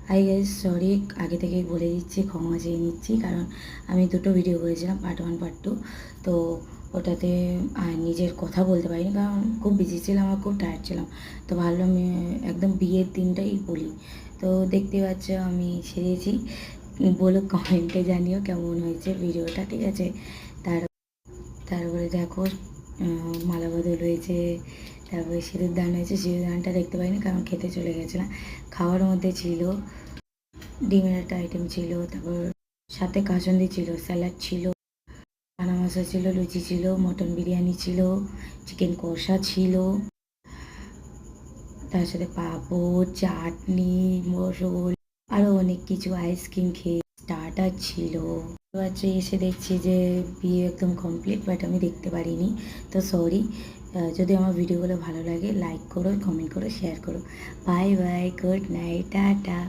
Hi guys, sorry আগে থেকেই বলে দিচ্ছি, ক্ষমা চেয়ে নিচ্ছি। কারণ আমি দুটো ভিডিও করেছিলাম, পার্ট 1 পার্ট 2। তো ওটাতে নিজের কথা বলতে পারিনি, কারণ খুব বিজি ছিলাম আর খুব টায়ার্ড ছিলাম। তো ভাবলাম একদম বিয়ের দিনটাই বলি। তো দেখতে পাচ্ছ আমি সেরেছি। বলো, কমেন্টে জানিও কেমন হয়েছে ভিডিওটা, ঠিক আছে? তার তারপরে দেখো, মালা বদল হয়েছে, তারপরে সিঁদুর দান হয়েছে। সিঁদুর দানটা দেখতে পাইনি কারণ খেতে চলে গেছিলাম। খাওয়ার মধ্যে ছিল ডিমের একটা আইটেম ছিল, তারপর সাথে কাসুন্দি ছিল, স্যালাড ছিল, চানা মশলা ছিল, লুচি ছিল, মটন বিরিয়ানি ছিল, চিকেন কষা ছিল, তার সাথে পাঁপড়, চাটনি, রসগোল্লা, আরও অনেক কিছু, আইসক্রিম খেয়ে স্টার্টার ছিল। বাচ্চা এসে দেখছি যে বিয়ে একদম কমপ্লিট, বাট আমি দেখতে পারিনি। তো সরি। যদি আমার ভিডিওগুলো ভালো লাগে, লাইক করো, কমেন্ট করো, শেয়ার করো। Bye bye, good night, tata.